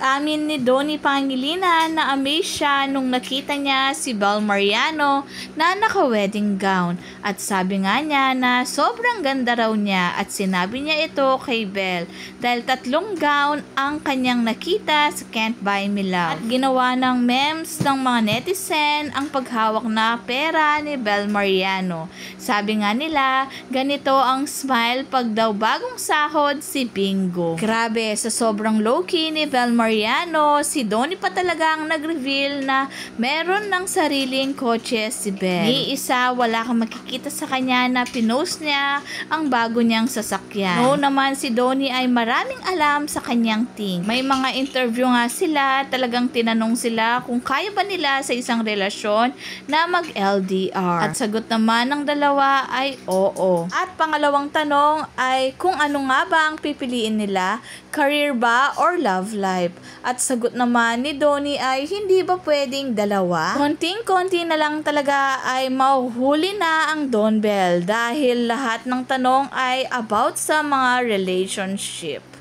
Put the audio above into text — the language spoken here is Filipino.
Pag-amin ni Donnie Pangilinan na amaze siya nung nakita niya si Bel Mariano na naka-wedding gown. At sabi nga niya na sobrang ganda raw niya at sinabi niya ito kay Bel dahil 3 gown ang kanyang nakita sa Can't Buy Me Love. At ginawa ng memes ng mga netizen ang paghawak na pera ni Bel Mariano. Sabi nga nila, ganito ang smile pag daw bagong sahod si Bingo. Grabe, sa sobrang low-key ni Bel Mariano, si Donnie pa talaga ang nag-reveal na meron ng sariling kotse si Bel. Ni isa, wala kang makikita sa kanya na pinost niya ang bago niyang sasakyan. No naman, si Donnie ay maraming alam sa kanyang team. May mga interview nga sila, talagang tinanong sila kung kaya ba nila sa isang relasyon na mag-LDR. At sagot naman ng dalawa ay oo. At pangalawang tanong ay kung ano nga ba ang pipiliin nila, career ba or love life? At sagot naman ni Donnie ay hindi ba pwedeng dalawa? Konting-konti na lang talaga ay mahuhuli na ang Don Bell dahil lahat ng tanong ay about sa mga relationship.